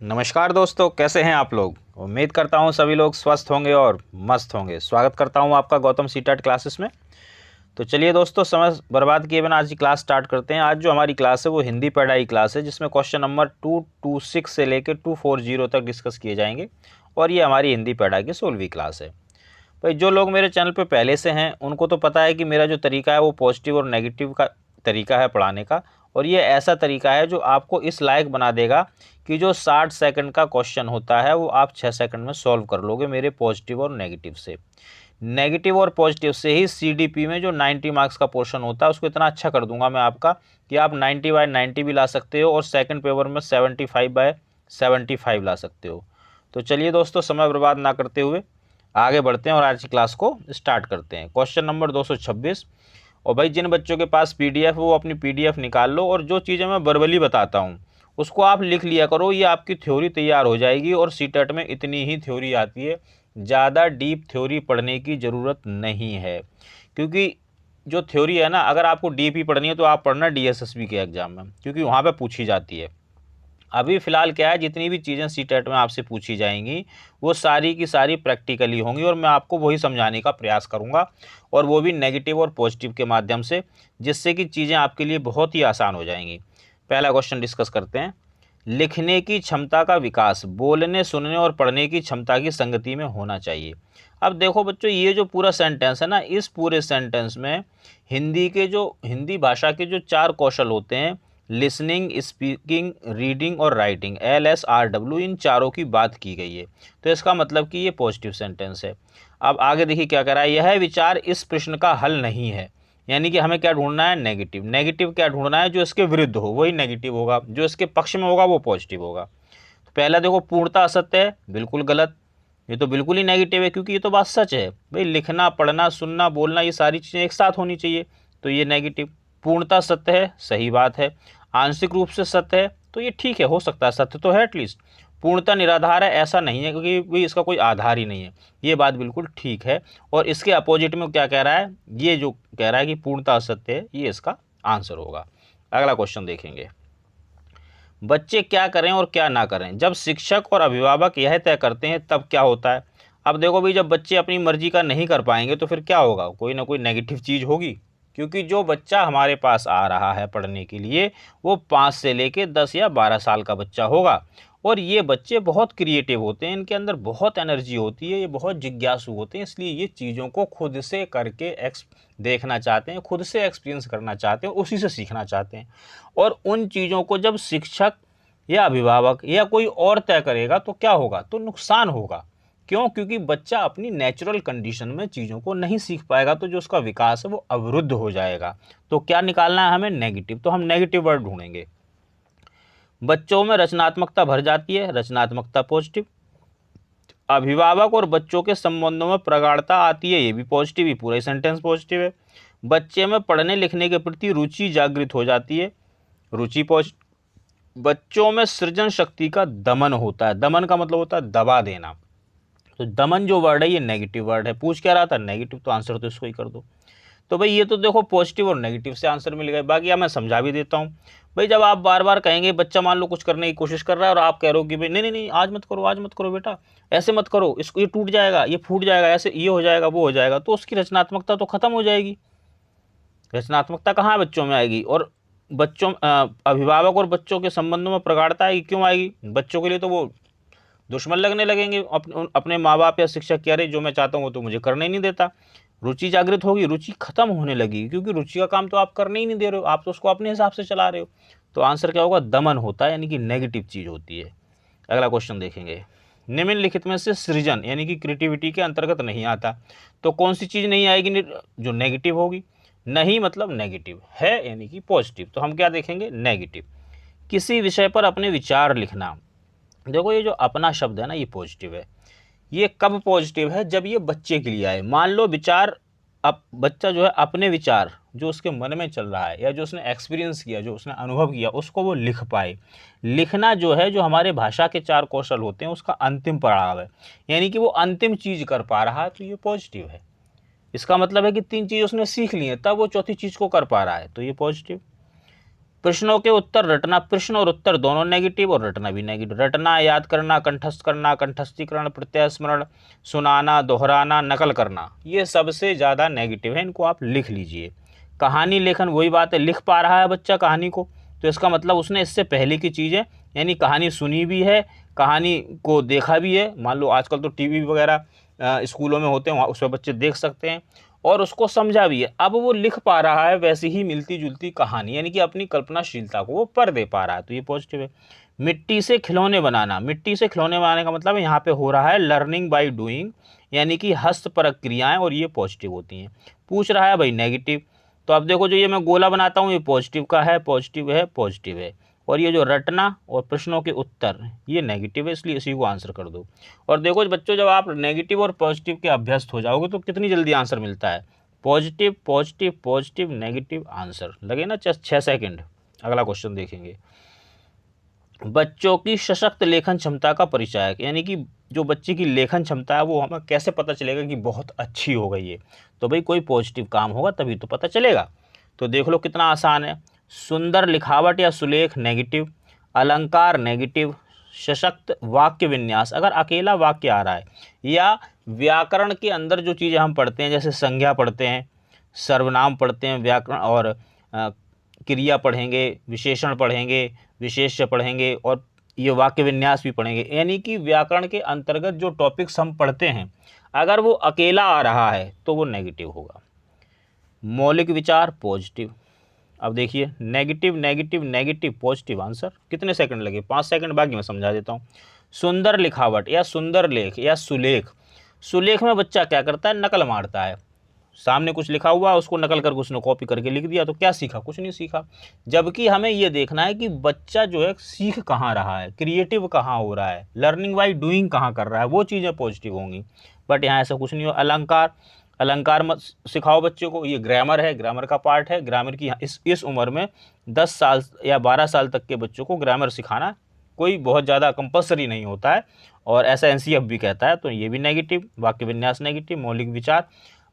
नमस्कार दोस्तों, कैसे हैं आप लोग। उम्मीद करता हूं सभी लोग स्वस्थ होंगे और मस्त होंगे। स्वागत करता हूं आपका गौतम सीटेट क्लासेस में। तो चलिए दोस्तों, समय बर्बाद किए बिना आज की क्लास स्टार्ट करते हैं। आज जो हमारी क्लास है वो हिंदी पढ़ाई क्लास है, जिसमें क्वेश्चन नंबर 226 से लेकर 240 तक डिस्कस किए जाएंगे। और ये हमारी हिंदी पढ़ाई की 16वीं क्लास है। भाई, जो लोग मेरे चैनल पे पहले से हैं उनको तो पता है कि मेरा जो तरीका है वो पॉजिटिव और नेगेटिव का तरीका है पढ़ाने का। और ये ऐसा तरीका है जो आपको इस लायक बना देगा कि जो 60 सेकंड का क्वेश्चन होता है वो आप 6 सेकंड में सॉल्व कर लोगे मेरे पॉजिटिव और नेगेटिव से। नेगेटिव और पॉजिटिव से ही सीडीपी में जो 90 मार्क्स का पोर्शन होता है उसको इतना अच्छा कर दूंगा मैं आपका कि आप 90/90 भी ला सकते हो और सेकंड पेपर में 75/75 ला सकते हो। तो चलिए दोस्तों, समय बर्बाद ना करते हुए आगे बढ़ते हैं और आज की क्लास को स्टार्ट करते हैं। Question number 226। और भाई, जिन बच्चों के पास पीडीएफ है वो अपनी पीडीएफ निकाल लो और जो चीज़ें मैं वर्बली बताता हूँ उसको आप लिख लिया करो। ये आपकी थ्योरी तैयार हो जाएगी और सीटेट में इतनी ही थ्योरी आती है, ज़्यादा डीप थ्योरी पढ़ने की ज़रूरत नहीं है। क्योंकि जो थ्योरी है ना, अगर आपको डीप ही पढ़नी है तो आप पढ़ना डीएसएसबी के एग्ज़ाम में, क्योंकि वहाँ पे पूछी जाती है। अभी फ़िलहाल क्या है, जितनी भी चीज़ें सीटेट में आपसे पूछी जाएंगी वो सारी की सारी प्रैक्टिकली होंगी और मैं आपको वही समझाने का प्रयास करूँगा, और वो भी नेगेटिव और पॉजिटिव के माध्यम से, जिससे कि चीज़ें आपके लिए बहुत ही आसान हो जाएंगी। पहला क्वेश्चन डिस्कस करते हैं। लिखने की क्षमता का विकास बोलने, सुनने और पढ़ने की क्षमता की संगति में होना चाहिए। अब देखो बच्चों, ये जो पूरा सेंटेंस है ना, इस पूरे सेंटेंस में हिंदी भाषा के जो 4 कौशल होते हैं, लिसनिंग, स्पीकिंग, रीडिंग और राइटिंग, LSRW, इन चारों की बात की गई है। तो इसका मतलब कि ये पॉजिटिव सेंटेंस है। अब आगे देखिए क्या कह रहा है, यह विचार इस प्रश्न का हल नहीं है। यानी कि हमें क्या ढूंढना है, नेगेटिव। नेगेटिव क्या ढूंढना है, जो इसके विरुद्ध हो वही नेगेटिव होगा, जो इसके पक्ष में होगा वो पॉजिटिव होगा। तो पहला देखो, पूर्णता असत्य है, बिल्कुल गलत। ये तो बिल्कुल ही नेगेटिव है, क्योंकि ये तो बात सच है भाई। लिखना, पढ़ना, सुनना, बोलना, ये सारी चीज़ें एक साथ होनी चाहिए, तो ये नेगेटिव। पूर्णता सत्य है, सही बात है। आंशिक रूप से सत्य है, तो ये ठीक है, हो सकता है, सत्य तो है एटलीस्ट। पूर्णता निराधार है, ऐसा नहीं है, क्योंकि भी इसका कोई आधार ही नहीं है, ये बात बिल्कुल ठीक है। और इसके अपोजिट में क्या कह रहा है, ये जो कह रहा है कि पूर्णता असत्य है, ये इसका आंसर होगा। अगला क्वेश्चन देखेंगे। बच्चे क्या करें और क्या ना करें जब शिक्षक और अभिभावक यह तय करते हैं तब क्या होता है। अब देखो भाई, जब बच्चे अपनी मर्जी का नहीं कर पाएंगे तो फिर क्या होगा, कोई ना कोई नेगेटिव चीज़ होगी। क्योंकि जो बच्चा हमारे पास आ रहा है पढ़ने के लिए वो 5 से लेके 10 या 12 साल का बच्चा होगा। और ये बच्चे बहुत क्रिएटिव होते हैं, इनके अंदर बहुत एनर्जी होती है, ये बहुत जिज्ञासु होते हैं, इसलिए ये चीज़ों को खुद से करके देखना चाहते हैं, खुद से एक्सपीरियंस करना चाहते हैं, उसी से सीखना चाहते हैं। और उन चीज़ों को जब शिक्षक या अभिभावक या कोई और तय करेगा तो क्या होगा, तो नुकसान होगा। क्यों? क्योंकि बच्चा अपनी नेचुरल कंडीशन में चीज़ों को नहीं सीख पाएगा, तो जो उसका विकास है वो अवरुद्ध हो जाएगा। तो क्या निकालना है हमें, नेगेटिव। तो हम नेगेटिव वर्ड ढूंढेंगे। बच्चों में रचनात्मकता भर जाती है, रचनात्मकता पॉजिटिव। अभिभावक और बच्चों के संबंधों में प्रगाढ़ता आती है, ये भी पॉजिटिव, ही पूरा ही सेंटेंस पॉजिटिव है। बच्चे में पढ़ने लिखने के प्रति रुचि जागृत हो जाती है, रुचि पॉजिटिव। बच्चों में सृजन शक्ति का दमन होता है, दमन का मतलब होता है दबा देना। तो दमन जो वर्ड है ये नेगेटिव वर्ड है। पूछ क्या रहा था, नेगेटिव, तो आंसर तो इसको ही कर दो। तो भाई ये तो देखो पॉजिटिव और नेगेटिव से आंसर मिल गए। बाकी मैं समझा भी देता हूँ। भाई जब आप बार बार कहेंगे, बच्चा मान लो कुछ करने की कोशिश कर रहा है और आप कह रहे हो कि भाई नहीं नहीं नहीं, आज मत करो, आज मत करो बेटा, ऐसे मत करो, इसको, ये टूट जाएगा, ये फूट जाएगा, ऐसे ये हो जाएगा, वो हो जाएगा, तो उसकी रचनात्मकता तो खत्म हो जाएगी। रचनात्मकता कहाँ बच्चों में आएगी। और अभिभावक और बच्चों के संबंधों में प्रगाढ़ता आएगी, क्यों आएगी, बच्चों के लिए तो वो दुश्मन लगने लगेंगे अपने माँ बाप या शिक्षक, कह रहे जो मैं चाहता हूँ वो तो मुझे करने ही नहीं देता। रुचि जागृत होगी, रुचि खत्म होने लगेगी, क्योंकि रुचि का काम तो आप करने ही नहीं दे रहे हो, आप तो उसको अपने हिसाब से चला रहे हो। तो आंसर क्या होगा, दमन होता है, यानी कि नेगेटिव चीज़ होती है। अगला क्वेश्चन देखेंगे। निम्नलिखित में से सृजन यानी कि क्रिएटिविटी के अंतर्गत नहीं आता। तो कौन सी चीज़ नहीं आएगी जो नेगेटिव होगी। नहीं मतलब नेगेटिव है, यानी कि पॉजिटिव। तो हम क्या देखेंगे, नेगेटिव। किसी विषय पर अपने विचार लिखना। देखो ये जो अपना शब्द है ना, ये पॉजिटिव है। ये कब पॉजिटिव है, जब ये बच्चे के लिए आए। मान लो विचार, अब बच्चा जो है अपने विचार जो उसके मन में चल रहा है या जो उसने एक्सपीरियंस किया, जो उसने अनुभव किया, उसको वो लिख पाए। लिखना जो है, जो हमारे भाषा के 4 कौशल होते हैं उसका अंतिम पड़ाव है, यानी कि वो अंतिम चीज़ कर पा रहा है, तो ये पॉजिटिव है। इसका मतलब है कि 3 चीज़ उसने सीख ली है, तब वो चौथी चीज़ को कर पा रहा है, तो ये पॉजिटिव। प्रश्नों के उत्तर रटना, प्रश्न और उत्तर दोनों नेगेटिव और रटना भी नेगेटिव। रटना याद करना, कंठस्थ करना, कंठस्थीकरण, प्रत्ययस्मरण, सुनाना, दोहराना, नकल करना, ये सबसे ज़्यादा नेगेटिव है, इनको आप लिख लीजिए। कहानी लेखन, वही बात है, लिख पा रहा है बच्चा कहानी को तो इसका मतलब उसने इससे पहले की चीज़ें यानी कहानी सुनी भी है, कहानी को देखा भी है। मान लो आजकल तो टीवी वगैरह स्कूलों में होते हैं, वहाँ उस पर बच्चे देख सकते हैं और उसको समझा भी है। अब वो लिख पा रहा है वैसी ही मिलती जुलती कहानी, यानी कि अपनी कल्पनाशीलता को वो पर दे पा रहा है, तो ये पॉजिटिव है। मिट्टी से खिलौने बनाना, मिट्टी से खिलौने बनाने का मतलब यहाँ पे हो रहा है लर्निंग बाय डूइंग, यानी कि हस्तपरक क्रियाएं, और ये पॉजिटिव होती हैं। पूछ रहा है भाई नेगेटिव, तो अब देखो जो ये मैं गोला बनाता हूँ ये पॉजिटिव का है, पॉजिटिव है, पॉजिटिव है। और ये जो रटना और प्रश्नों के उत्तर ये नेगेटिव है, इसलिए इसी को आंसर कर दो। और देखो बच्चों जब आप नेगेटिव और पॉजिटिव के अभ्यस्त हो जाओगे तो कितनी जल्दी आंसर मिलता है, positive positive positive negative answer, लगे ना 6 सेकंड। अगला क्वेश्चन देखेंगे, बच्चों की सशक्त लेखन क्षमता का परिचायक, यानी कि जो बच्चे की लेखन क्षमता है वो हमें कैसे पता चलेगा कि बहुत अच्छी हो गई है, तो भाई कोई पॉजिटिव काम होगा तभी तो पता चलेगा। तो देख लो कितना आसान है, सुंदर लिखावट या सुलेख नेगेटिव, अलंकार नेगेटिव, सशक्त वाक्य विन्यास, अगर अकेला वाक्य आ रहा है या व्याकरण के अंदर जो चीज़ें हम पढ़ते हैं जैसे संज्ञा पढ़ते हैं, सर्वनाम पढ़ते हैं, व्याकरण और क्रिया पढ़ेंगे, विशेषण पढ़ेंगे, विशेष्य पढ़ेंगे और ये वाक्य विन्यास भी पढ़ेंगे, यानी कि व्याकरण के अंतर्गत जो टॉपिक्स हम पढ़ते हैं अगर वो अकेला आ रहा है तो वो नेगेटिव होगा। मौलिक विचार पॉजिटिव। अब देखिए negative negative negative positive answer, कितने सेकंड लगे, 5 सेकंड, बाकी मैं समझा देता हूँ। सुंदर लिखावट या सुंदर लेख या सुलेख, सुलेख में बच्चा क्या करता है, नकल मारता है, सामने कुछ लिखा हुआ उसको नकल करके उसने कॉपी करके लिख दिया, तो क्या सीखा, कुछ नहीं सीखा। जबकि हमें ये देखना है कि बच्चा जो है सीख कहाँ रहा है, क्रिएटिव कहाँ हो रहा है, लर्निंग बाय डूइंग कहाँ कर रहा है, वो चीज़ें पॉजिटिव होंगी। बट यहाँ ऐसा कुछ नहीं हो। अलंकार, अलंकार मत सिखाओ बच्चे को, ये ग्रामर है, ग्रामर का पार्ट है। ग्रामर की इस उम्र में 10 साल या 12 साल तक के बच्चों को ग्रामर सिखाना कोई बहुत ज़्यादा कंपलसरी नहीं होता है, और ऐसा एनसीएफ भी कहता है, तो ये भी नेगेटिव। वाक्य विन्यास नेगेटिव। मौलिक विचार,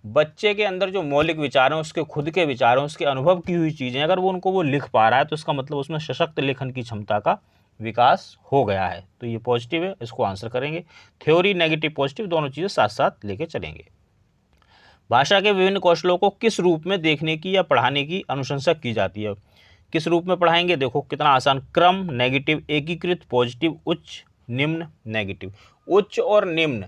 बच्चे के अंदर जो मौलिक विचार हैं, उसके खुद के विचार हैं, उसके अनुभव की हुई चीज़ें, अगर वो उनको वो लिख पा रहा है तो इसका मतलब उसमें सशक्त लेखन की क्षमता का विकास हो गया है, तो ये पॉजिटिव है, इसको आंसर करेंगे। थ्योरी नेगेटिव पॉजिटिव दोनों चीज़ें साथ साथ लेके चलेंगे। भाषा के विभिन्न कौशलों को किस रूप में देखने की या पढ़ाने की अनुशंसा की जाती है, किस रूप में पढ़ाएंगे, देखो कितना आसान। क्रम नेगेटिव, एकीकृत पॉजिटिव, उच्च निम्न नेगेटिव। उच्च और निम्न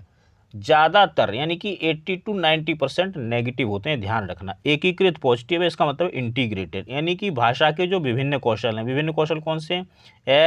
ज़्यादातर यानी कि 80 to 90% नेगेटिव होते हैं, ध्यान रखना। एकीकृत पॉजिटिव है, इसका मतलब इंटीग्रेटेड, यानी कि भाषा के जो विभिन्न कौशल हैं, विभिन्न कौशल कौन से हैं,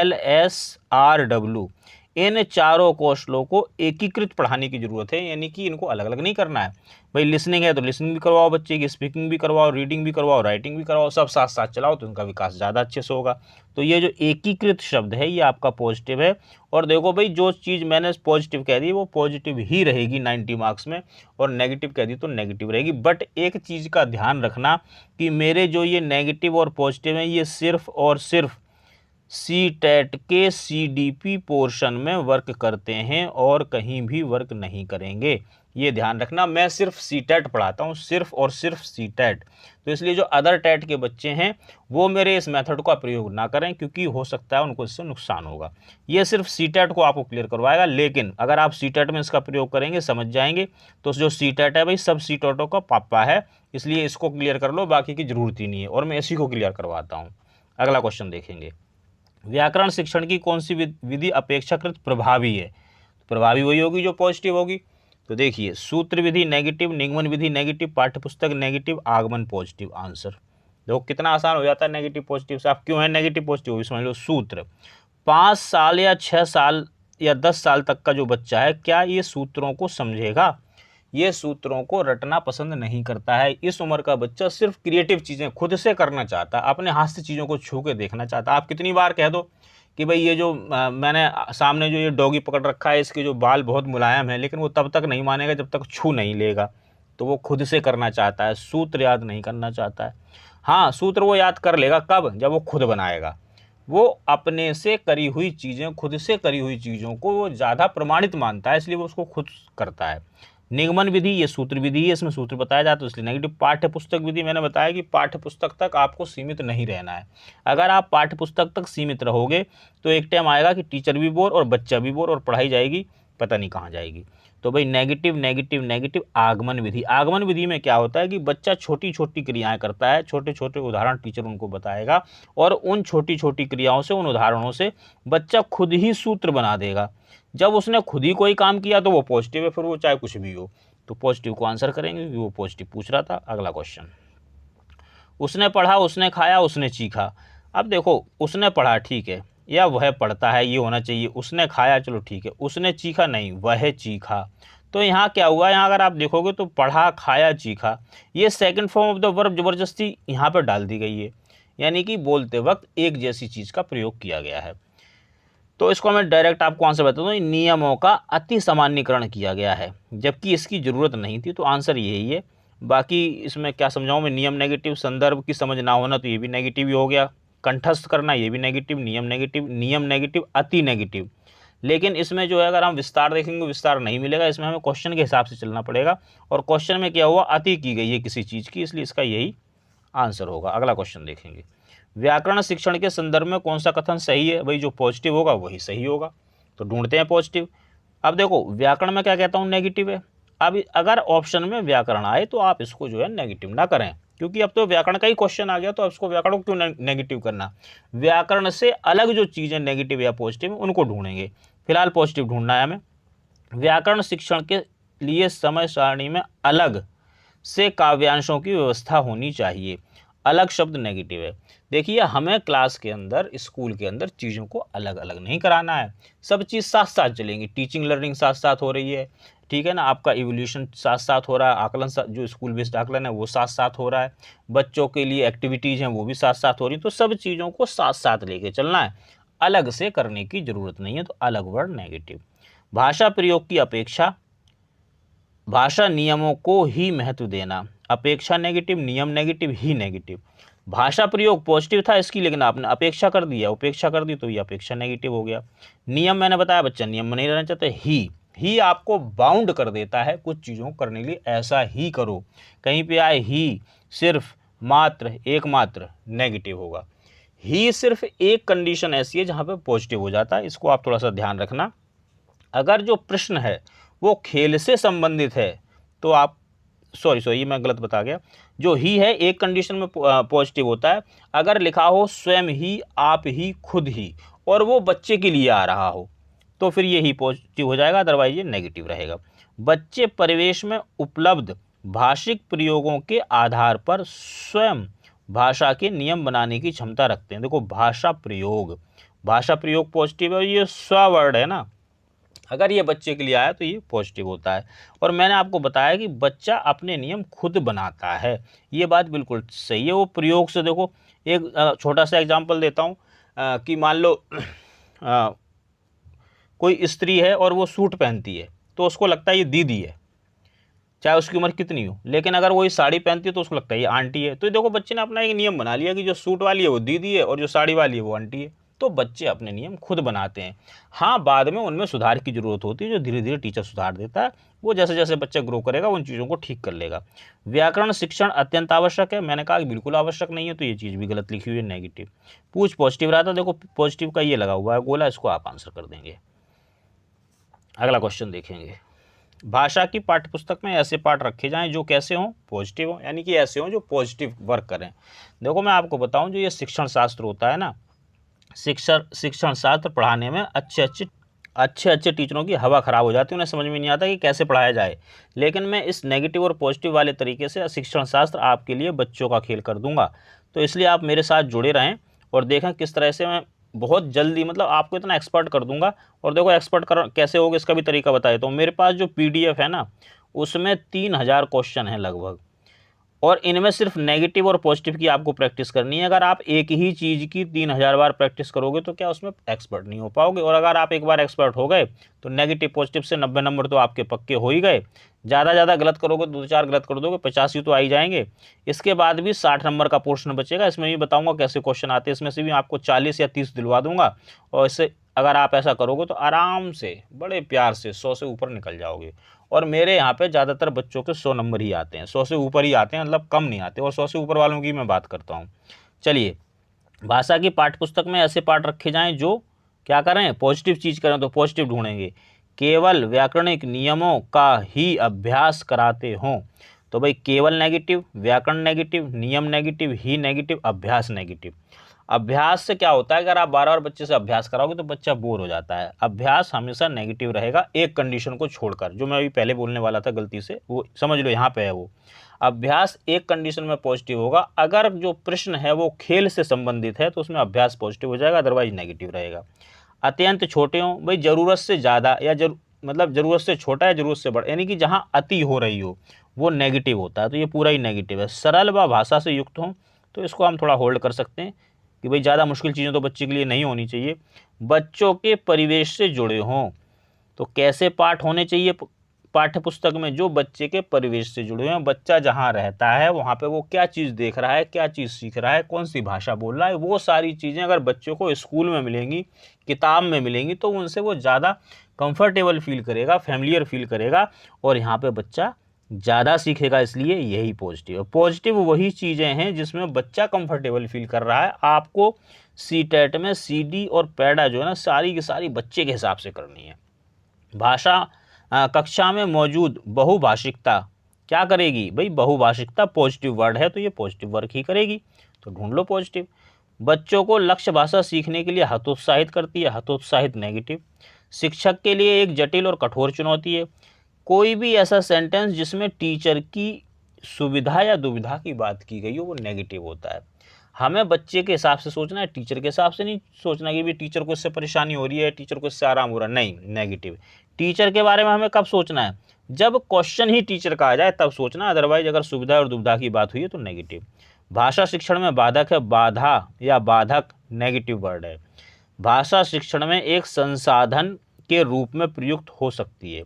LSRW, इन चारों कौशलों को एकीकृत पढ़ाने की ज़रूरत है, यानी कि इनको अलग अलग नहीं करना है। भाई लिसनिंग है तो लिसनिंग भी करवाओ बच्चे की, स्पीकिंग भी करवाओ, रीडिंग भी करवाओ, राइटिंग भी करवाओ, सब साथ साथ चलाओ तो उनका विकास ज़्यादा अच्छे से होगा। तो ये जो एकीकृत शब्द है ये आपका पॉजिटिव है। और देखो भाई जो चीज़ मैंने पॉजिटिव कह दी वो पॉजिटिव ही रहेगी 90 मार्क्स में, और नेगेटिव कह दी तो नेगेटिव रहेगी। बट एक चीज़ का ध्यान रखना कि मेरे जो ये नेगेटिव और पॉजिटिव हैं ये सिर्फ और सिर्फ CTET के CDP पोर्शन में वर्क करते हैं और कहीं भी वर्क नहीं करेंगे, ये ध्यान रखना। मैं सिर्फ CTET पढ़ाता हूँ, सिर्फ और सिर्फ CTET, तो इसलिए जो अदर टेट के बच्चे हैं वो मेरे इस मेथड का प्रयोग ना करें, क्योंकि हो सकता है उनको इससे नुकसान होगा। ये सिर्फ CTET को आपको क्लियर करवाएगा, लेकिन अगर आप CTET में इसका प्रयोग करेंगे, समझ जाएंगे, तो जो CTET है भाई सब CTET का पापा है, इसलिए इसको क्लियर कर लो, बाकी की जरूरत ही नहीं है, और मैं इसी को क्लियर करवाता हूँ। अगला क्वेश्चन देखेंगे, व्याकरण शिक्षण की कौन सी विधि अपेक्षाकृत प्रभावी है, प्रभावी वही होगी जो पॉजिटिव होगी। तो देखिए सूत्र विधि नेगेटिव, निगमन विधि नेगेटिव, पाठ्यपुस्तक नेगेटिव, आगमन पॉजिटिव आंसर। देखो कितना आसान हो जाता है नेगेटिव पॉजिटिव से। आप क्यों है नेगेटिव पॉजिटिव समझ लो। सूत्र 5 साल या 6 साल या 10 साल तक का जो बच्चा है, क्या ये सूत्रों को समझेगा, ये सूत्रों को रटना पसंद नहीं करता है। इस उम्र का बच्चा सिर्फ क्रिएटिव चीज़ें खुद से करना चाहता है, अपने हाथ से चीज़ों को छू के देखना चाहता है। आप कितनी बार कह दो कि भाई ये जो मैंने सामने जो ये डॉगी पकड़ रखा है इसके जो बाल बहुत मुलायम है, लेकिन वो तब तक नहीं मानेगा जब तक छू नहीं लेगा। तो वो खुद से करना चाहता है, सूत्र याद नहीं करना चाहता है। हाँ सूत्र वो याद कर लेगा कब, जब वो खुद बनाएगा। वो अपने से करी हुई चीज़ें, खुद से करी हुई चीज़ों को वो ज़्यादा प्रमाणित मानता है, इसलिए वो उसको खुद करता है। निगमन विधि ये सूत्र विधि है, इसमें सूत्र बताया जाता है इसलिए नेगेटिव। पाठ्य पुस्तक विधि मैंने बताया कि पाठ्य पुस्तक तक आपको सीमित नहीं रहना है। अगर आप पाठ्य पुस्तक तक सीमित रहोगे तो एक टाइम आएगा कि टीचर भी बोर और बच्चा भी बोर और पढ़ाई जाएगी पता नहीं कहाँ जाएगी। तो भाई नेगेटिव नेगेटिव नेगेटिव। आगमन विधि, आगमन विधि में क्या होता है कि बच्चा छोटी छोटी क्रियाएं करता है, छोटे छोटे उदाहरण टीचर उनको बताएगा और उन छोटी छोटी क्रियाओं से, उन उदाहरणों से बच्चा खुद ही सूत्र बना देगा। जब उसने खुद ही कोई काम किया तो वो पॉजिटिव है, फिर वो चाहे कुछ भी हो। तो पॉजिटिव को आंसर करेंगे क्योंकि वो पॉजिटिव पूछ रहा था। अगला क्वेश्चन, उसने पढ़ा, उसने खाया, उसने चीखा। अब देखो, उसने पढ़ा ठीक है, या वह पढ़ता है ये होना चाहिए। उसने खाया चलो ठीक है, उसने चीखा नहीं, वह चीखा। तो यहाँ क्या हुआ, यहाँ अगर आप देखोगे तो पढ़ा, खाया, चीखा, ये second form of the verb जबरदस्ती यहाँ पर डाल दी गई है, यानी कि बोलते वक्त एक जैसी चीज़ का प्रयोग किया गया है। तो इसको मैं डायरेक्ट आपको आंसर बताता हूँ, नियमों का अति सामान्यीकरण किया गया है, जबकि इसकी ज़रूरत नहीं थी। तो आंसर यही है। बाकी इसमें क्या समझाऊँ मैं, नियम नेगेटिव, संदर्भ की समझ ना होना तो ये भी नेगेटिव ही हो गया, कंठस्थ करना ये भी नेगेटिव, नियम नेगेटिव, अति नेगेटिव। लेकिन इसमें जो है अगर हम विस्तार देखेंगे, विस्तार नहीं मिलेगा, इसमें हमें क्वेश्चन के हिसाब से चलना पड़ेगा। और क्वेश्चन में क्या हुआ, अति की गई है किसी चीज़ की, इसलिए इसका यही आंसर होगा। अगला क्वेश्चन देखेंगे, व्याकरण शिक्षण के संदर्भ में कौन सा कथन सही है। भाई जो पॉजिटिव होगा वही सही होगा, तो ढूंढते हैं पॉजिटिव। अब देखो व्याकरण में क्या कहता हूँ, नेगेटिव है। अब अगर ऑप्शन में व्याकरण आए तो आप इसको जो है नेगेटिव ना करें, क्योंकि अब तो व्याकरण का ही क्वेश्चन आ गया, तो अब इसको व्याकरण को क्यों नेगेटिव करना। व्याकरण से अलग जो चीज़ें नेगेटिव या पॉजिटिव उनको ढूंढेंगे, फिलहाल पॉजिटिव ढूंढना है हमें। व्याकरण शिक्षण के लिए समय सारणी में अलग से काव्यांशों की व्यवस्था होनी चाहिए। अलग शब्द नेगेटिव है। देखिए हमें क्लास के अंदर, स्कूल के अंदर चीज़ों को अलग अलग नहीं कराना है, सब चीज़ साथ साथ चलेंगी। टीचिंग लर्निंग साथ साथ हो रही है, ठीक है ना, आपका इवोल्यूशन साथ साथ हो रहा है, आकलन जो स्कूल बेस्ड आकलन है वो साथ साथ हो रहा है, बच्चों के लिए एक्टिविटीज़ हैं वो भी साथ साथ हो रही हैं। तो सब चीज़ों को साथ साथ लेके चलना है, अलग से करने की ज़रूरत नहीं है। तो अलग वर्ड नेगेटिव। भाषा प्रयोग की अपेक्षा भाषा नियमों को ही महत्व देना, अपेक्षा नेगेटिव, नियम नेगेटिव, ही नेगेटिव। भाषा प्रयोग पॉजिटिव था इसकी, लेकिन आपने अपेक्षा कर दिया, उपेक्षा कर दी, तो ये अपेक्षा नेगेटिव हो गया। नियम मैंने बताया बच्चा नियम में नहीं रहना चाहते, ही आपको बाउंड कर देता है कुछ चीज़ों को करने के लिए, ऐसा ही करो। कहीं पे आए ही, सिर्फ, मात्र, एकमात्र, नेगेटिव होगा। ही सिर्फ एक कंडीशन ऐसी है जहाँ पे पॉजिटिव हो जाता है, इसको आप थोड़ा सा ध्यान रखना। अगर जो प्रश्न है वो खेल से संबंधित है तो आप, सॉरी ये मैं गलत बता गया, जो ही है एक कंडीशन में पॉजिटिव होता है। अगर लिखा हो स्वयं ही, आप ही, खुद ही, और वो बच्चे के लिए आ रहा हो तो फिर ये ही पॉजिटिव हो जाएगा, अदरवाइज ये नेगेटिव रहेगा। बच्चे परिवेश में उपलब्ध भाषिक प्रयोगों के आधार पर स्वयं भाषा के नियम बनाने की क्षमता रखते हैं। देखो भाषा प्रयोग पॉजिटिव है, ये स्व वर्ड है ना, अगर ये बच्चे के लिए आया तो ये पॉजिटिव होता है। और मैंने आपको बताया कि बच्चा अपने नियम खुद बनाता है, ये बात बिल्कुल सही है। वो प्रयोग से, देखो एक छोटा सा एग्जांपल देता हूँ कि मान लो कोई स्त्री है और वो सूट पहनती है तो उसको लगता है ये दीदी है, चाहे उसकी उम्र कितनी हो, लेकिन अगर वो साड़ी पहनती है तो उसको लगता है ये आंटी है। तो देखो बच्चे ने अपना एक नियम बना लिया कि जो सूट वाली है वो दीदी है और जो साड़ी वाली है वो आंटी है। तो बच्चे अपने नियम खुद बनाते हैं। हाँ, बाद में उनमें सुधार की ज़रूरत होती है, जो धीरे धीरे टीचर सुधार देता है। वो जैसे जैसे बच्चा ग्रो करेगा उन चीज़ों को ठीक कर लेगा। व्याकरण शिक्षण अत्यंत आवश्यक है, मैंने कहा कि बिल्कुल आवश्यक नहीं है, तो ये चीज़ भी गलत लिखी हुई है, नेगेटिव। पूछ पॉजिटिव रहा था, देखो पॉजिटिव का ये लगा हुआ है गोला, इसको आप आंसर कर देंगे। अगला क्वेश्चन देखेंगे, भाषा की पाठ्यपुस्तक में ऐसे पाठ रखे जाएं जो कैसे हों, पॉजिटिव हों, यानी कि ऐसे हों जो पॉजिटिव वर्क करें। देखो मैं आपको बताऊं, जो ये शिक्षण शास्त्र होता है ना, शिक्षण शास्त्र पढ़ाने में अच्छे टीचरों की हवा ख़राब हो जाती है, उन्हें समझ में नहीं आता कि कैसे पढ़ाया जाए। लेकिन मैं इस नेगेटिव और पॉजिटिव वाले तरीके से शिक्षण शास्त्र आपके लिए बच्चों का खेल कर दूंगा। तो इसलिए आप मेरे साथ जुड़े रहें और देखें किस तरह से मैं बहुत जल्दी, मतलब आपको इतना एक्सपर्ट कर दूंगा। और देखो एक्सपर्ट कैसे होगा इसका भी तरीका बता देता हूँ। मेरे पास जो PDF है ना, उसमें 3000 क्वेश्चन हैं लगभग, और इनमें सिर्फ नेगेटिव और पॉजिटिव की आपको प्रैक्टिस करनी है। अगर आप एक ही चीज़ की 3000 बार प्रैक्टिस करोगे तो क्या उसमें एक्सपर्ट नहीं हो पाओगे। और अगर आप एक बार एक्सपर्ट हो गए तो नेगेटिव पॉजिटिव से 90 नंबर तो आपके पक्के हो ही गए। ज़्यादा गलत करोगे, 2-4 गलत कर दोगे, 85 तो आ ही जाएंगे। इसके बाद भी 60 नंबर का पोर्शन बचेगा। इसमें भी बताऊंगा कैसे क्वेश्चन आते हैं, इसमें से भी आपको 40 या 30 दिलवा दूंगा। और इससे अगर आप ऐसा करोगे तो आराम से बड़े प्यार से 100 से ऊपर निकल जाओगे। और मेरे यहाँ पे ज़्यादातर बच्चों के 100 नंबर ही आते हैं, 100 से ऊपर ही आते हैं, मतलब कम नहीं आते। और 100 से ऊपर वालों की मैं बात करता हूँ। चलिए, भाषा की पाठ्यपुस्तक में ऐसे पाठ रखे जाएं जो क्या करें, पॉजिटिव चीज़ करें, तो पॉजिटिव ढूंढेंगे। केवल व्याकरणिक नियमों का ही अभ्यास कराते हों, तो भाई केवल नेगेटिव, व्याकरण नेगेटिव, नियम नेगेटिव, ही नेगेटिव, अभ्यास नेगेटिव। अभ्यास से क्या होता है, अगर आप बार बार बच्चे से अभ्यास कराओगे तो बच्चा बोर हो जाता है। अभ्यास हमेशा नेगेटिव रहेगा, एक कंडीशन को छोड़कर, जो मैं अभी पहले बोलने वाला था गलती से, वो समझ लो यहाँ पे है। वो अभ्यास एक कंडीशन में पॉजिटिव होगा, अगर जो प्रश्न है वो खेल से संबंधित है तो उसमें अभ्यास पॉजिटिव हो जाएगा, अदरवाइज नेगेटिव रहेगा। अत्यंत छोटे हों, भाई ज़रूरत से ज़्यादा या मतलब ज़रूरत से छोटा या ज़रूरत से बड़ा, यानी कि जहाँ अति हो रही हो वो नेगेटिव होता है, तो ये पूरा ही नेगेटिव है। सरल व भाषा से युक्त हों, तो इसको हम थोड़ा होल्ड कर सकते हैं कि भाई ज़्यादा मुश्किल चीज़ें तो बच्चे के लिए नहीं होनी चाहिए। बच्चों के परिवेश से जुड़े हों, तो कैसे पाठ होने चाहिए पाठ्य पुस्तक में, जो बच्चे के परिवेश से जुड़े हुए हैं। बच्चा जहाँ रहता है वहाँ पे वो क्या चीज़ देख रहा है, क्या चीज़ सीख रहा है, कौन सी भाषा बोल रहा है, वो सारी चीज़ें अगर बच्चों को स्कूल में मिलेंगी, किताब में मिलेंगी, तो उनसे वो ज़्यादा कंफर्टेबल फील करेगा, फैमिलियर फील करेगा, और यहाँ पे बच्चा ज़्यादा सीखेगा। इसलिए यही पॉजिटिव है। पॉजिटिव वही चीज़ें हैं जिसमें बच्चा कंफर्टेबल फील कर रहा है। आपको सीटेट में सीडी और पैडा जो है ना, सारी की सारी बच्चे के हिसाब से करनी है। भाषा कक्षा में मौजूद बहुभाषिकता क्या करेगी, भाई बहुभाषिकता पॉजिटिव वर्ड है तो ये पॉजिटिव वर्क ही करेगी, तो ढूंढ लो पॉजिटिव। बच्चों को लक्ष्य भाषा सीखने के लिए हतोत्साहित करती है, हतोत्साहित नेगेटिव। शिक्षक के लिए एक जटिल और कठोर चुनौती है। कोई भी ऐसा सेंटेंस जिसमें टीचर की सुविधा या दुविधा की बात की गई हो वो नेगेटिव होता है। हमें बच्चे के हिसाब से सोचना है, टीचर के हिसाब से नहीं सोचना कि भी टीचर को इससे परेशानी हो रही है, टीचर को इससे आराम हो रहा है, नहीं, नेगेटिव। टीचर के बारे में हमें कब सोचना है, जब क्वेश्चन ही टीचर का आ जाए तब सोचना, अदरवाइज अगर सुविधा और दुविधा की बात हुई है तो नेगेटिव। भाषा शिक्षण में बाधक है, बाधा या बाधक नेगेटिव वर्ड है। भाषा शिक्षण में एक संसाधन के रूप में प्रयुक्त हो सकती है।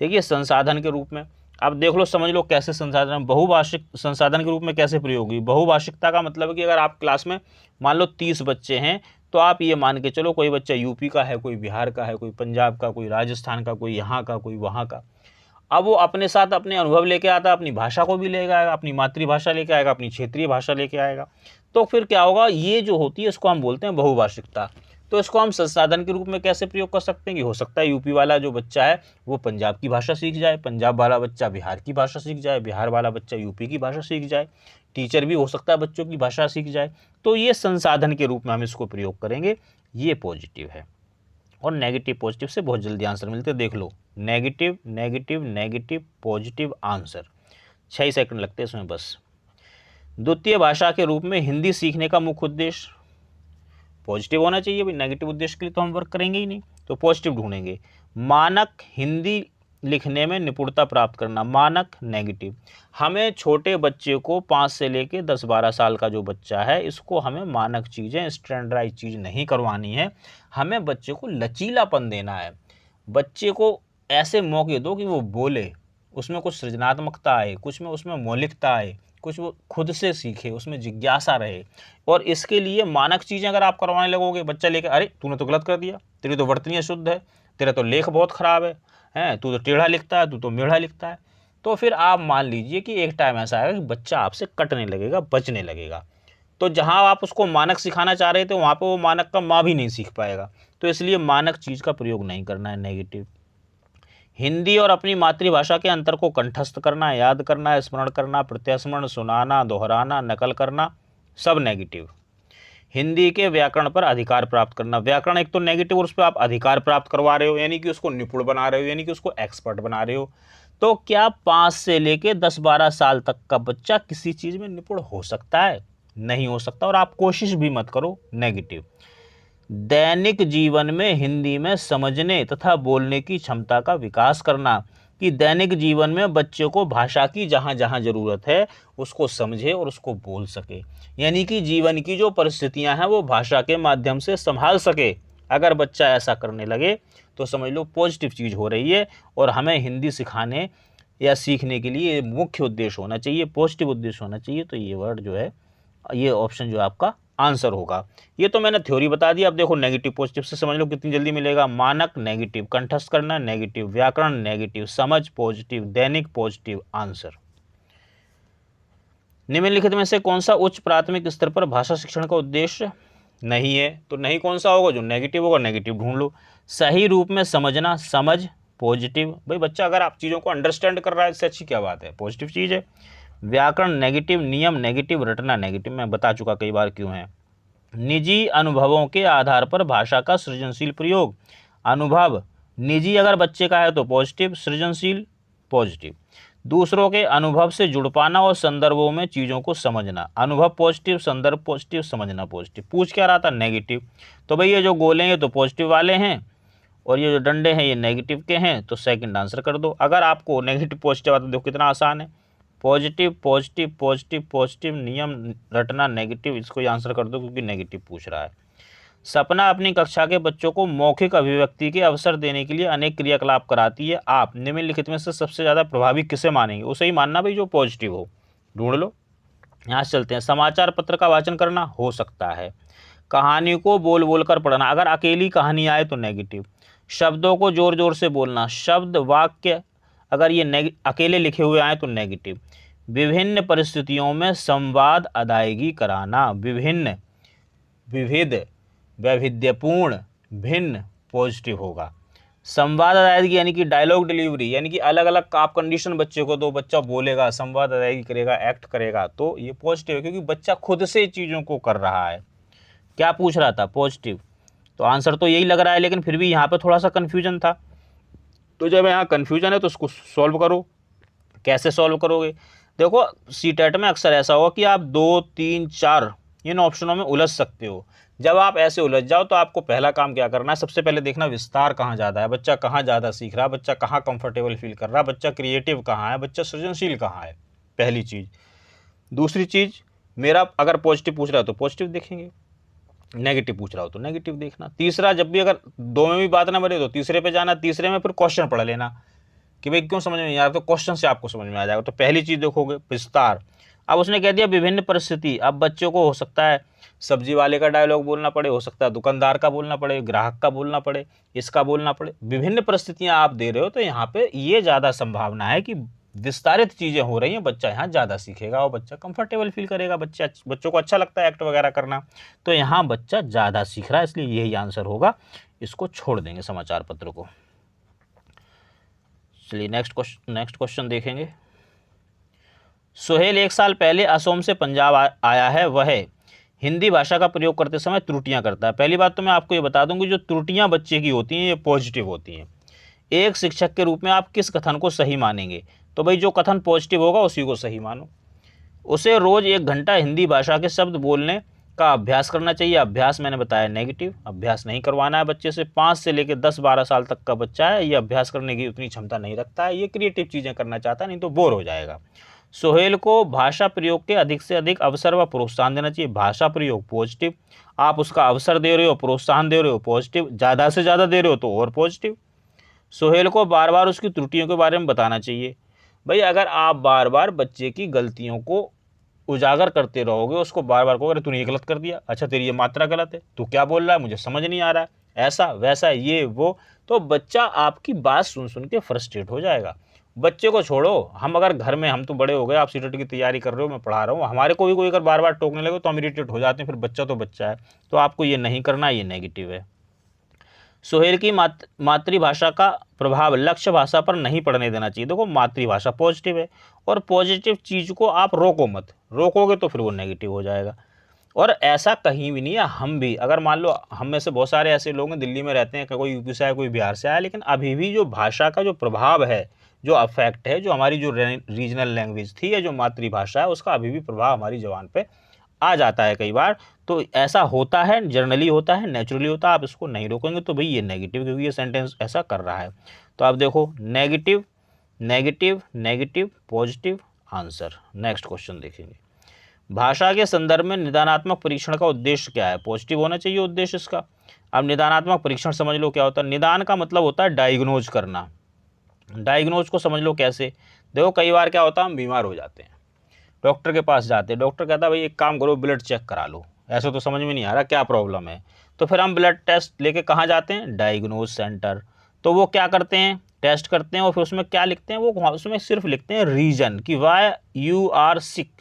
देखिए, संसाधन के रूप में अब देख लो, समझ लो कैसे संसाधन, बहुभाषिक संसाधन के रूप में कैसे प्रयोग होगी। बहुभाषिकता का मतलब है कि अगर आप क्लास में मान लो 30 बच्चे हैं, तो आप ये मान के चलो कोई बच्चा यूपी का है, कोई बिहार का है, कोई पंजाब का, कोई राजस्थान का, कोई यहाँ का, कोई वहाँ का। अब वो अपने साथ अपने अनुभव लेके आता है, अपनी भाषा को भी लेके आएगा, अपनी मातृभाषा लेके आएगा, अपनी क्षेत्रीय भाषा लेके आएगा। तो फिर क्या होगा, ये जो होती है इसको हम बोलते हैं बहुभाषिकता। तो इसको हम संसाधन के रूप में कैसे प्रयोग कर सकते हैं कि हो सकता है यूपी वाला जो बच्चा है वो पंजाब की भाषा सीख जाए, पंजाब वाला बच्चा बिहार की भाषा सीख जाए, बिहार वाला बच्चा यूपी की भाषा सीख जाए, टीचर भी हो सकता है बच्चों की भाषा सीख जाए। तो ये संसाधन के रूप में हम इसको प्रयोग करेंगे, ये पॉजिटिव है। और नेगेटिव पॉजिटिव से बहुत जल्दी आंसर मिलते हैं, देख लो, negative negative negative positive answer, 6 second लगते हैं इसमें बस। द्वितीय भाषा के रूप में हिंदी सीखने का मुख्य उद्देश्य पॉजिटिव होना चाहिए भाई, नेगेटिव उद्देश्य के लिए तो हम वर्क करेंगे ही नहीं, तो पॉजिटिव ढूंढेंगे। मानक हिंदी लिखने में निपुणता प्राप्त करना, मानक नेगेटिव। हमें छोटे बच्चे को 5 से लेके 10-12 साल का जो बच्चा है, इसको हमें मानक चीज़ें, स्टैंडर्डाइज चीज़ नहीं करवानी है, हमें बच्चे को लचीलापन देना है। बच्चे को ऐसे मौके दो कि वो बोले, उसमें कुछ सृजनात्मकता आए, कुछ में उसमें मौलिकता आए, कुछ वो खुद से सीखे, उसमें जिज्ञासा रहे। और इसके लिए मानक चीज़ें अगर आप करवाने लगोगे, बच्चा लेके अरे तूने तो गलत कर दिया, तेरी तो वर्तनी अशुद्ध है, तेरा तो लेख बहुत ख़राब है, तू तो टेढ़ा लिखता है, तू तो मेढ़ा लिखता है, तो फिर आप मान लीजिए कि एक टाइम ऐसा आएगा कि बच्चा आपसे कटने लगेगा, बचने लगेगा। तो जहाँ आप उसको मानक सिखाना चाह रहे थे वहाँ पर वो मानक का माँ भी नहीं सीख पाएगा। तो इसलिए मानक चीज़ का प्रयोग नहीं करना है, नेगेटिव। हिंदी और अपनी मातृभाषा के अंतर को कंठस्थ करना, याद करना, स्मरण करना, प्रत्यास्मरण, सुनाना, दोहराना, नकल करना, सब नेगेटिव। हिंदी के व्याकरण पर अधिकार प्राप्त करना, व्याकरण एक तो नेगेटिव और उस पर आप अधिकार प्राप्त करवा रहे हो, यानी कि उसको निपुण बना रहे हो, यानी कि उसको एक्सपर्ट बना रहे हो। तो क्या 5 से लेके 10-12 साल तक का बच्चा किसी चीज़ में निपुण हो सकता है? नहीं हो सकता, और आप कोशिश भी मत करो, नेगेटिव। दैनिक जीवन में हिंदी में समझने तथा बोलने की क्षमता का विकास करना, कि दैनिक जीवन में बच्चे को भाषा की जहाँ जहाँ ज़रूरत है उसको समझे और उसको बोल सके, यानी कि जीवन की जो परिस्थितियाँ हैं वो भाषा के माध्यम से संभाल सके। अगर बच्चा ऐसा करने लगे तो समझ लो पॉजिटिव चीज़ हो रही है। और हमें हिंदी सिखाने या सीखने के लिए मुख्य उद्देश्य होना चाहिए, पॉजिटिव उद्देश्य होना चाहिए। तो ये वर्ड जो है, ये ऑप्शन जो है आपका आंसर होगा। ये तो मैंने थ्योरी बता दी। अब देखो नेगेटिव पॉजिटिव से समझ लो कितनी जल्दी मिलेगा। मानक नेगेटिव, कंठस्थ करना नेगेटिव, व्याकरण नेगेटिव, समझ पॉजिटिव, दैनिक पॉजिटिव। आंसर निम्नलिखित में से कौन सा उच्च प्राथमिक स्तर पर भाषा शिक्षण का उद्देश्य नहीं है? तो नहीं कौन सा होगा? जो नेगेटिव होगा नेगेटिव ढूंढ लो। सही रूप में समझना, समझ पॉजिटिव। भाई बच्चा अगर आप चीज़ों को अंडरस्टैंड कर रहा है इससे अच्छी क्या बात है, पॉजिटिव चीज़ है। व्याकरण नेगेटिव, नियम नेगेटिव, रटना नेगेटिव। मैं बता चुका कई बार क्यों है। निजी अनुभवों के आधार पर भाषा का सृजनशील प्रयोग। अनुभव निजी अगर बच्चे का है तो पॉजिटिव, सृजनशील पॉजिटिव। दूसरों के अनुभव से जुड़ पाना और संदर्भों में चीज़ों को समझना। अनुभव पॉजिटिव, संदर्भ पॉजिटिव, समझना पॉजिटिव। पूछ क्या रहा था? नेगेटिव। तो भाई ये जो गोले हैं ये तो पॉजिटिव वाले हैं और ये जो डंडे हैं ये नेगेटिव के हैं, तो सेकंड आंसर कर दो। अगर आपको नेगेटिव पॉजिटिव आता है देखो कितना आसान है। पॉजिटिव पॉजिटिव पॉजिटिव पॉजिटिव, नियम रटना नेगेटिव, इसको आंसर कर दो क्योंकि नेगेटिव पूछ रहा है। सपना अपनी कक्षा के बच्चों को मौखिक अभिव्यक्ति के अवसर देने के लिए अनेक क्रियाकलाप कराती है। आप निम्नलिखित में से सबसे ज़्यादा प्रभावी किसे मानेंगे? उसे ही मानना भाई जो पॉजिटिव हो। ढूंढ लो। यहाँ से चलते हैं। समाचार पत्र का वाचन करना हो सकता है। कहानी को बोल बोल कर पढ़ना, अगर अकेली कहानी आए तो नेगेटिव। शब्दों को जोर जोर से बोलना, शब्द वाक्य अगर ये अकेले लिखे हुए आए तो नेगेटिव। विभिन्न परिस्थितियों में संवाद अदायगी कराना, विभिन्न, विविध, वैविध्यपूर्ण, भिन्न, पॉजिटिव होगा। संवाद अदायगी यानी कि डायलॉग डिलीवरी, यानी कि अलग अलग आप कंडीशन बच्चे को दो, बच्चा बोलेगा, संवाद अदायगी करेगा, एक्ट करेगा, तो ये पॉजिटिव है क्योंकि बच्चा खुद से चीज़ों को कर रहा है। क्या पूछ रहा था? पॉजिटिव। तो आंसर तो यही लग रहा है, लेकिन फिर भी यहाँ पे थोड़ा सा कन्फ्यूजन था। तो जब यहाँ कन्फ्यूजन है तो उसको सॉल्व करो। कैसे सॉल्व करोगे? देखो सीटेट में अक्सर ऐसा होगा कि आप 2, 3, 4 इन ऑप्शनों में उलझ सकते हो। जब आप ऐसे उलझ जाओ तो आपको पहला काम क्या करना है? सबसे पहले देखना विस्तार कहाँ ज़्यादा है, बच्चा कहाँ ज़्यादा सीख रहा है, बच्चा कहाँ कंफर्टेबल फील कर रहा है, बच्चा क्रिएटिव कहाँ है, बच्चा सृजनशील कहाँ है। पहली चीज़। दूसरी चीज़, मेरा अगर पॉजिटिव पूछ रहा है तो पॉजिटिव देखेंगे, नेगेटिव पूछ रहा हो तो नेगेटिव देखना। तीसरा, जब भी अगर दो में भी बात ना बने तो तीसरे पे जाना, तीसरे में फिर क्वेश्चन पढ़ लेना कि भाई क्यों समझ में नहीं आ रहा, तो क्वेश्चन से आपको समझ में आ जाएगा। तो पहली चीज़ देखोगे विस्तार। अब उसने कह दिया विभिन्न परिस्थिति, अब बच्चों को हो सकता है सब्जी वाले का डायलॉग बोलना पड़े, हो सकता है दुकानदार का बोलना पड़े, ग्राहक का बोलना पड़े, इसका बोलना पड़े। विभिन्न परिस्थितियां आप दे रहे हो तो यहाँ पे ये ज़्यादा संभावना है कि विस्तारित चीज़ें हो रही हैं, बच्चा यहाँ ज़्यादा सीखेगा और बच्चा कंफर्टेबल फील करेगा, बच्चों को अच्छा लगता है एक्ट वगैरह करना, तो यहाँ बच्चा ज़्यादा सीख रहा है, इसलिए यही आंसर होगा। इसको छोड़ देंगे समाचार पत्र को। चलिए नेक्स्ट क्वेश्चन देखेंगे। सुहेल 1 साल पहले असम से पंजाब आया है। वह हिंदी भाषा का प्रयोग करते समय त्रुटियां करता है। पहली बात तो मैं आपको ये बता दूं कि जो त्रुटियां बच्चे की होती हैं ये पॉजिटिव होती हैं। एक शिक्षक के रूप में आप किस कथन को सही मानेंगे? तो भाई जो कथन पॉजिटिव होगा उसी को सही मानो। उसे रोज 1 घंटा हिंदी भाषा के शब्द बोलने का अभ्यास करना चाहिए। अभ्यास मैंने बताया नेगेटिव, अभ्यास नहीं करवाना है बच्चे से। 5 से लेकर 10-12 साल तक का बच्चा है, ये अभ्यास करने की उतनी क्षमता नहीं रखता है, ये क्रिएटिव चीज़ें करना चाहता है, नहीं तो बोर हो जाएगा। सोहेल को भाषा प्रयोग के अधिक से अधिक अवसर व प्रोत्साहन देना चाहिए। भाषा प्रयोग पॉजिटिव, आप उसका अवसर दे रहे हो, प्रोत्साहन दे रहे हो पॉजिटिव, ज़्यादा से ज़्यादा दे रहे हो तो और पॉजिटिव। सोहेल को बार बार उसकी त्रुटियों के बारे में बताना चाहिए। भाई अगर आप बार बार बच्चे की गलतियों को उजागर करते रहोगे, उसको बार बार कहोगे तूने ये गलत कर दिया, अच्छा तेरी ये मात्रा गलत है, तू क्या बोल रहा है मुझे समझ नहीं आ रहा है, ऐसा वैसा ये वो, तो बच्चा आपकी बात सुन सुन के फ्रस्ट्रेट हो जाएगा। बच्चे को छोड़ो, हम अगर घर में, हम तो बड़े हो गए, आप सीटेट की तैयारी कर रहे हो, मैं पढ़ा रहा हूँ, हमारे को भी कोई अगर बार बार टोकने लगे तो हम इरिटेट हो जाते हैं, फिर बच्चा तो बच्चा है। तो आपको ये नहीं करना, ये नेगेटिव है। सोहेल की मातृभाषा का प्रभाव लक्ष्य भाषा पर नहीं पड़ने देना चाहिए। देखो मातृभाषा पॉजिटिव है और पॉजिटिव चीज़ को आप रोको मत, रोकोगे तो फिर वो नेगेटिव हो जाएगा। और ऐसा कहीं भी नहीं है, हम भी अगर मान लो, हम में से बहुत सारे ऐसे लोग हैं दिल्ली में रहते हैं, कोई यूपी से आया, कोई बिहार से आया, लेकिन अभी भी जो भाषा का जो प्रभाव है, जो अफेक्ट है, जो हमारी जो रीजनल लैंग्वेज थी या जो मातृभाषा है, उसका अभी भी प्रभाव हमारी जबान पे आ जाता है कई बार। तो ऐसा होता है, जनरली होता है, नेचुरली होता है, आप इसको नहीं रोकेंगे तो भाई ये नेगेटिव, क्योंकि ये सेंटेंस ऐसा कर रहा है। तो आप देखो negative negative negative positive answer. Next question देखेंगे। भाषा के संदर्भ में निदानात्मक परीक्षण का उद्देश्य क्या है? पॉजिटिव होना चाहिए उद्देश्य इसका। अब निदानात्मक परीक्षण समझ लो क्या होता है। निदान का मतलब होता है डायग्नोज करना, डायग्नोज को समझ लो कैसे। देखो कई बार क्या होता है, हम बीमार हो जाते हैं, डॉक्टर के पास जाते हैं, डॉक्टर कहता है भाई एक काम करो ब्लड चेक करा लो, ऐसा तो समझ में नहीं आ रहा क्या प्रॉब्लम है। तो फिर हम ब्लड टेस्ट लेके कहाँ जाते हैं, डायग्नोज सेंटर। तो वो क्या करते हैं, टेस्ट करते हैं और फिर उसमें क्या लिखते हैं, वो उसमें सिर्फ लिखते हैं रीजन, कि वाई यू आर सिक,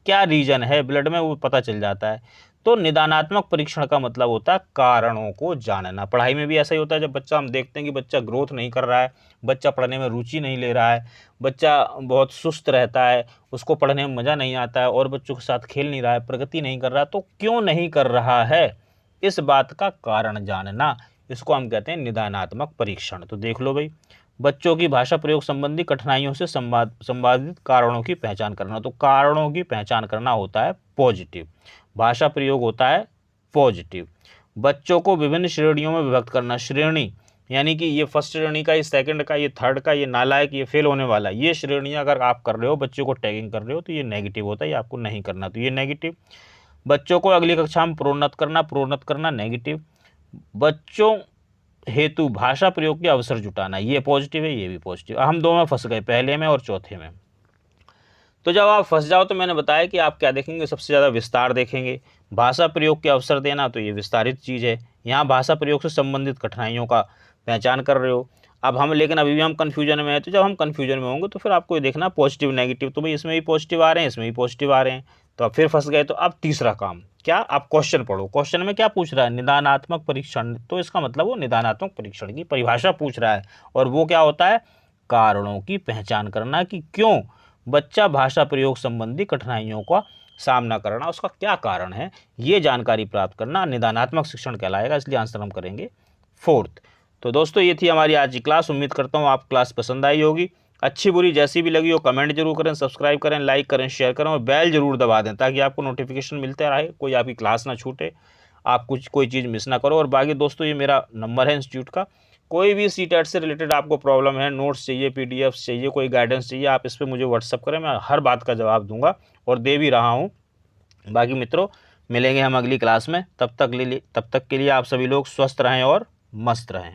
क्या रीजन है ब्लड में, वो पता चल जाता है। तो निदानात्मक परीक्षण का मतलब होता है कारणों को जानना। पढ़ाई में भी ऐसा ही होता है, जब बच्चा, हम देखते हैं कि बच्चा ग्रोथ नहीं कर रहा है, बच्चा पढ़ने में रुचि नहीं ले रहा है, बच्चा बहुत सुस्त रहता है, उसको पढ़ने में मज़ा नहीं आता है और बच्चों के साथ खेल नहीं रहा है, प्रगति नहीं कर रहा है, तो क्यों नहीं कर रहा है, इस बात का कारण जानना, इसको हम कहते हैं निदानात्मक परीक्षण। तो देख लो भाई, बच्चों की भाषा प्रयोग संबंधी कठिनाइयों से संबंधित कारणों की पहचान करना। तो कारणों की पहचान करना होता है पॉजिटिव, भाषा प्रयोग होता है पॉजिटिव। बच्चों को विभिन्न श्रेणियों में विभक्त करना, श्रेणी यानी कि ये फर्स्ट श्रेणी का, ये सेकंड का, ये थर्ड का, ये नालायक, ये फेल होने वाला, ये श्रेणियां अगर आप कर रहे हो, बच्चों को टैगिंग कर रहे हो, तो ये नेगेटिव होता है, ये आपको नहीं करना, तो ये नेगेटिव। बच्चों को अगली कक्षा में प्रोन्नत करना नेगेटिव। बच्चों हेतु भाषा प्रयोग के अवसर जुटाना, ये पॉजिटिव है, ये भी पॉजिटिव। हम दो में फंस गए, पहले में और चौथे में। तो जब आप फंस जाओ तो मैंने बताया कि आप क्या देखेंगे, सबसे ज़्यादा विस्तार देखेंगे। भाषा प्रयोग के अवसर देना, तो ये विस्तारित चीज़ है। यहाँ भाषा प्रयोग से संबंधित कठिनाइयों का पहचान कर रहे हो। अब हम, लेकिन अभी भी हम कन्फ्यूजन में है, तो जब हम कन्फ्यूजन में होंगे तो फिर आपको ये देखना पॉजिटिव नेगेटिव, तो भाई इसमें भी पॉजिटिव आ रहे हैं, इसमें भी पॉजिटिव आ रहे हैं, तो आप फिर फंस गए। तो अब तीसरा काम क्या, आप क्वेश्चन पढ़ो। क्वेश्चन में क्या पूछ रहा है, निदानात्मक परीक्षण, तो इसका मतलब वो निदानात्मक परीक्षण की परिभाषा पूछ रहा है, और वो क्या होता है, कारणों की पहचान करना, कि क्यों बच्चा भाषा प्रयोग संबंधी कठिनाइयों का सामना करना, उसका क्या कारण है, ये जानकारी प्राप्त करना निदानात्मक शिक्षण कहलाएगा। इसलिए आंसर हम करेंगे फोर्थ। तो दोस्तों ये थी हमारी आज की क्लास। उम्मीद करता हूँ आप क्लास पसंद आई होगी। अच्छी बुरी जैसी भी लगी हो कमेंट जरूर करें, सब्सक्राइब करें, लाइक करें, शेयर करें और बेल जरूर दबा दें, ताकि आपको नोटिफिकेशन मिलते रहे, कोई आपकी क्लास ना छूटे, आप कोई चीज़ मिस ना करो। और बाकी दोस्तों ये मेरा नंबर है इंस्टीट्यूट का, कोई भी सीटेट से रिलेटेड आपको प्रॉब्लम है, नोट्स चाहिए, पीडीएफ्स चाहिए, कोई गाइडेंस चाहिए, आप इस पर मुझे व्हाट्सअप करें, मैं हर बात का जवाब दूंगा और दे भी रहा हूँ। बाकी मित्रों मिलेंगे हम अगली क्लास में, तब तक के लिए आप सभी लोग स्वस्थ रहें और मस्त रहें।